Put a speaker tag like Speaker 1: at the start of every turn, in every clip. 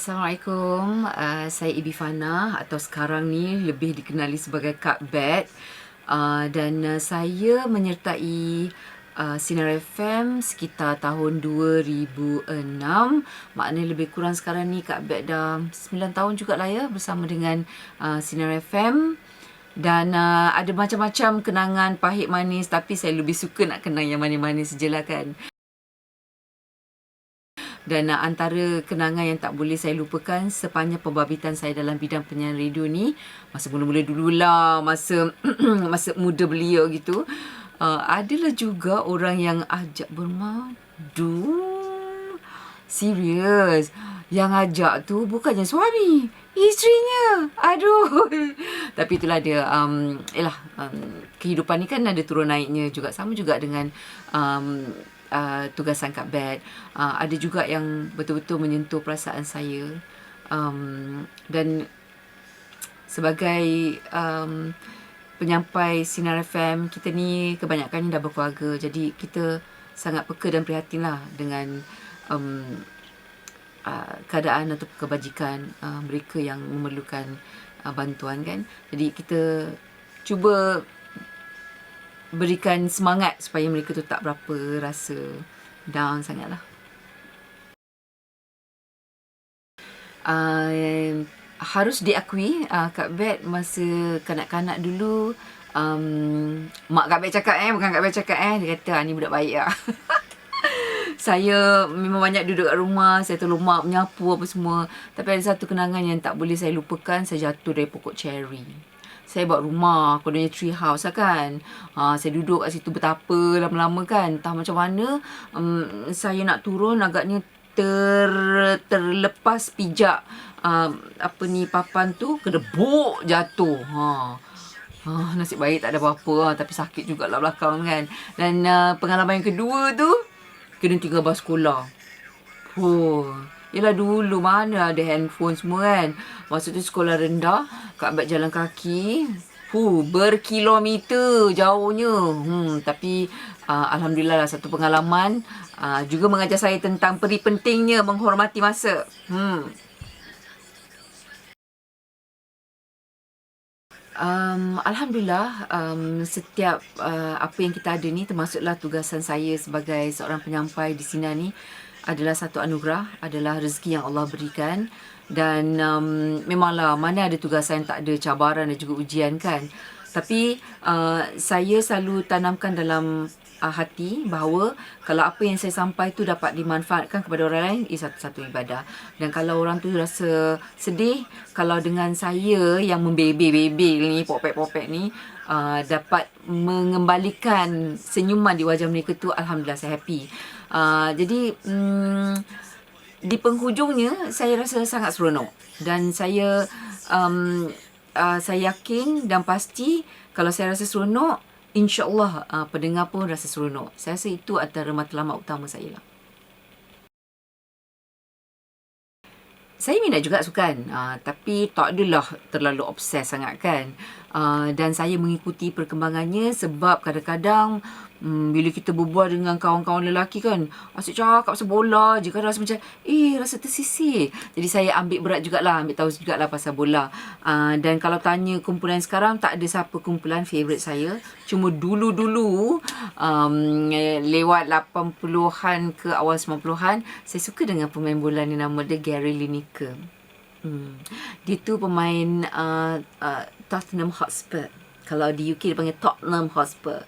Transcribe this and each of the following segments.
Speaker 1: Assalamualaikum, saya Ibi Fana atau sekarang ni lebih dikenali sebagai Kak Bet, dan saya menyertai Sinar FM sekitar tahun 2006. Maknanya lebih kurang sekarang ni Kak Bet dah 9 tahun jugalah ya bersama dengan Sinar FM. Dan ada macam-macam kenangan pahit manis, tapi saya lebih suka nak kenang yang manis-manis je lah kan. Dan antara kenangan yang tak boleh saya lupakan sepanjang pembabitan saya dalam bidang penyiaran radio ni, masa mula-mula dululah, masa masa muda beliau gitu, adalah juga orang yang ajak bermadu. Serius. Yang ajak tu bukannya suami, isterinya. Aduh. Tapi itulah dia, kehidupan ni kan ada turun naiknya juga. Sama juga dengan tugasan Kak Bet. Ada juga yang betul-betul menyentuh perasaan saya. Dan sebagai penyampai Sinar FM, kita ni kebanyakan dah berkeluarga. Jadi kita sangat peka dan prihatin lah dengan keadaan atau kebajikan mereka yang memerlukan bantuan kan. Jadi kita cuba berikan semangat supaya mereka tu tak berapa rasa down sangat lah. Harus diakui, Kak Bet masa kanak-kanak dulu, mak Kak Bet cakap bukan Kak Bet cakap dia kata ni budak baik lah. Saya memang banyak duduk kat rumah, saya tolong mak menyapu apa semua. Tapi ada satu kenangan yang tak boleh saya lupakan, saya jatuh dari pokok cherry. Saya buat rumah, kononnya tree house lah kan. Saya duduk kat situ betapa lama-lama kan. Entah macam mana saya nak turun agaknya terlepas pijak papan tu, kedebuk jatuh. Nasib baik tak ada apa-apa, tapi sakit jugalah belakang kan. Dan pengalaman yang kedua tu, kena tinggal bas sekolah. Yelah dulu mana ada handphone semua kan. Masa tu sekolah rendah, Kak Bet jalan kaki. Berkilometer jauhnya. Tapi Alhamdulillah lah, satu pengalaman juga mengajar saya tentang peri pentingnya menghormati masa. Alhamdulillah, setiap apa yang kita ada ni, termasuklah tugasan saya sebagai seorang penyampai di sini ni, adalah satu anugerah, adalah rezeki yang Allah berikan. Dan memanglah mana ada tugasan yang tak ada cabaran dan juga ujian kan. Tapi saya selalu tanamkan dalam hati bahawa kalau apa yang saya sampai tu dapat dimanfaatkan kepada orang lain, ia satu-satu ibadah. Dan kalau orang tu rasa sedih, kalau dengan saya yang membebel-bebel ni, popek-popek ni, dapat mengembalikan senyuman di wajah mereka tu, Alhamdulillah saya happy. Jadi di penghujungnya saya rasa sangat seronok. Dan saya yakin dan pasti kalau saya rasa seronok, InsyaAllah pendengar pun rasa seronok. Saya rasa itu antara matlamat utama saya lah. Saya minat juga sukan, tapi tak adalah terlalu obses sangat kan. Dan saya mengikuti perkembangannya sebab kadang-kadang bila kita berbual dengan kawan-kawan lelaki kan, asyik cakap pasal bola je kan, rasa macam rasa tersisih. Jadi saya ambil berat jugalah, ambil tahu jugalah pasal bola. Dan kalau tanya kumpulan sekarang, tak ada siapa kumpulan favourite saya. Cuma dulu-dulu lewat 80-an ke awal 90-an, saya suka dengan pemain bola ni, nama dia Gary Lineker. Dia tu pemain Tottenham Hotspur. Kalau di UK dia panggil Tottenham Hotspur.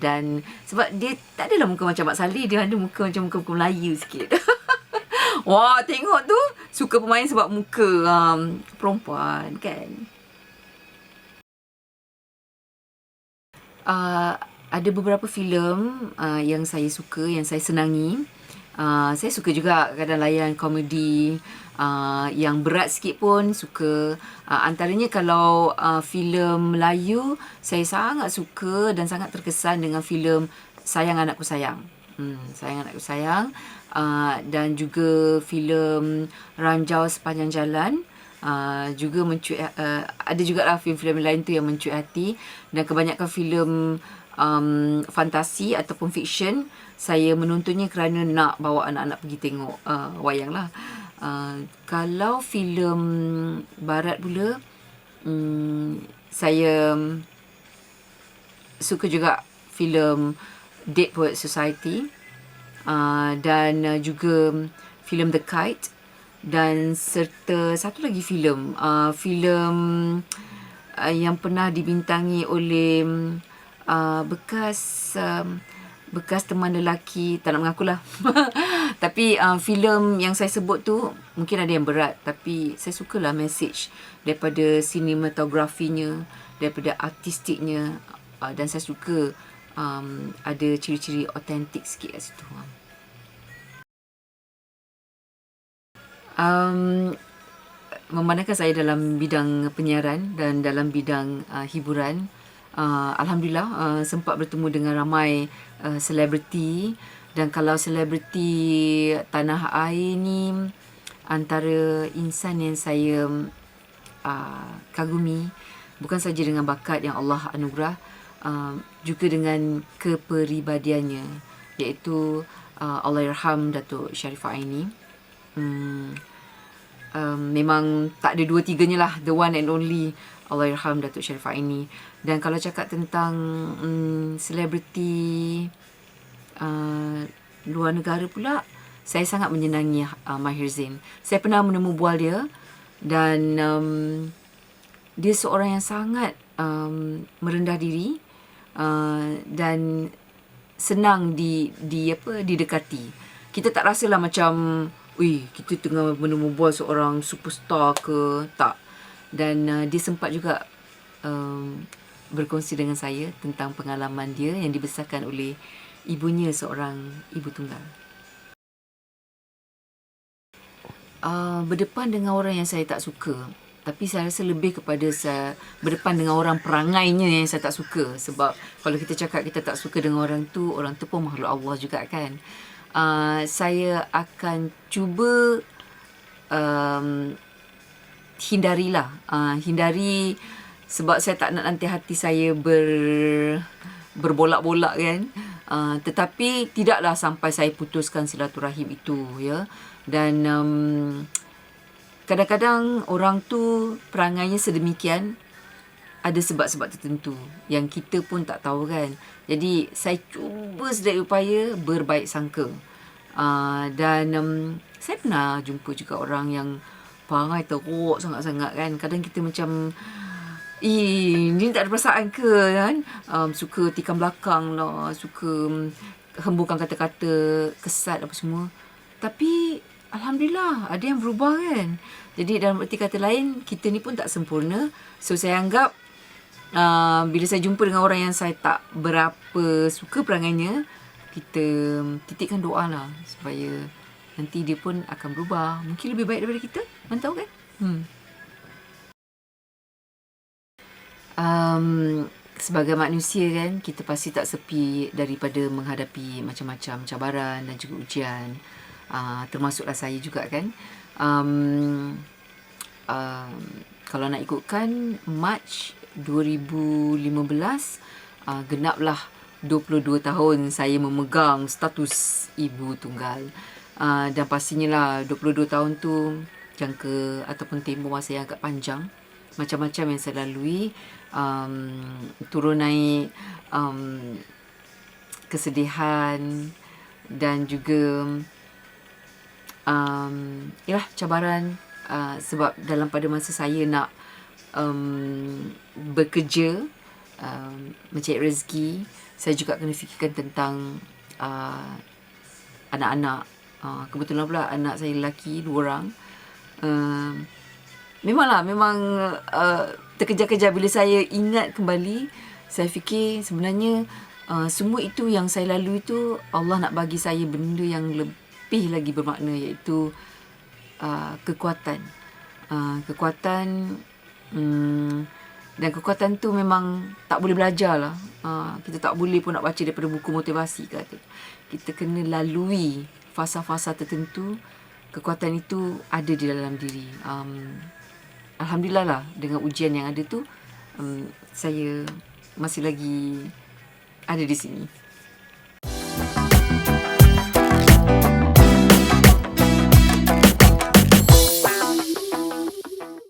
Speaker 1: Dan sebab dia tak adalah muka macam Mak Saleh, dia ada muka macam muka Melayu sikit. Wah, tengok tu suka pemain sebab muka perempuan kan. Ada beberapa filem yang saya suka, yang saya senangi. Saya suka juga kadang layan komedi yang berat sikit pun suka. Antaranya kalau filem Melayu, saya sangat suka dan sangat terkesan dengan filem Sayang Anakku Sayang. Sayang Anakku Sayang. Dan juga filem Ranjau Sepanjang Jalan. Juga ada juga lah filem-filem lain tu yang mencuit hati. Dan kebanyakan filem fantasi ataupun fiksyen, saya menontonnya kerana nak bawa anak-anak pergi tengok wayang lah. Kalau filem barat pula, saya suka juga filem Dead Poets Society, dan juga filem The Kite, dan serta satu lagi filem yang pernah dibintangi oleh bekas teman lelaki, tak nak mengakulah. Tapi filem yang saya sebut tu mungkin ada yang berat, tapi saya sukalah message daripada sinematografinya, daripada artistiknya, dan saya suka ada ciri-ciri autentik sikit kat situ. Memandangkan saya dalam bidang penyiaran dan dalam bidang hiburan, Alhamdulillah sempat bertemu dengan ramai selebriti, dan kalau selebriti tanah air ni antara insan yang saya kagumi, bukan saja dengan bakat yang Allah anugerah, juga dengan kepribadiannya, iaitu Allahyarham Datuk Sharifah Aini. Memang tak ada dua tiganya lah, the one and only Allahyarham Datuk Sharifah Aini. Dan kalau cakap tentang selebriti luar negara pula, saya sangat menyenangi Maher Zain. Saya pernah menemu bual dia, dan dia seorang yang sangat merendah diri, dan senang didekati. Kita tak rasalah macam kita tengah menemu bual seorang superstar ke, tak. Dan dia sempat juga berkongsi dengan saya tentang pengalaman dia yang dibesarkan oleh ibunya, seorang ibu tunggal. Berdepan dengan orang yang saya tak suka, tapi saya rasa lebih kepada saya berdepan dengan orang perangainya yang saya tak suka. Sebab kalau kita cakap kita tak suka dengan orang tu pun makhluk Allah juga kan. Saya akan cuba hindari, sebab saya tak nak nanti hati saya berbolak-bolak kan. Tetapi tidaklah sampai saya putuskan silaturahim itu, ya. Dan kadang-kadang orang tu perangainya sedemikian, ada sebab-sebab tertentu yang kita pun tak tahu kan. Jadi saya cuba sedaya upaya berbaik sangka. Dan saya pernah jumpa juga orang yang perangai teruk sangat-sangat kan. Kadang kita macam, ni tak ada perasaan ke kan. Suka tikam belakang lah, suka hembuskan kata-kata kesat apa semua. Tapi Alhamdulillah ada yang berubah kan. Jadi dalam erti kata lain, kita ni pun tak sempurna. So saya anggap bila saya jumpa dengan orang yang saya tak berapa suka perangainya, kita titikkan doa lah supaya nanti dia pun akan berubah. Mungkin lebih baik daripada kita. Mana tahu kan? Sebagai manusia kan, kita pasti tak sepi daripada menghadapi macam-macam cabaran dan juga ujian. Termasuklah saya juga kan. Kalau nak ikutkan, Mac 2015 genaplah 22 tahun saya memegang status ibu tunggal. Dan pastinya lah 22 tahun tu jangka ataupun tempoh masa yang agak panjang. Macam-macam yang saya lalui, turun naik, kesedihan, dan juga cabaran, sebab dalam pada masa saya nak bekerja, mencari rezeki, saya juga kena fikirkan tentang anak-anak. Kebetulan pula anak saya lelaki 2 orang. Memang terkejar-kejar. Bila saya ingat kembali, saya fikir sebenarnya semua itu yang saya lalui tu, Allah nak bagi saya benda yang lebih lagi bermakna, iaitu kekuatan. Dan kekuatan tu memang tak boleh belajar lah. Kita tak boleh pun nak baca daripada buku motivasi kata. Kita kena lalui fasa-fasa tertentu. Kekuatan itu ada di dalam diri. Alhamdulillah lah, dengan ujian yang ada tu, saya masih lagi ada di sini.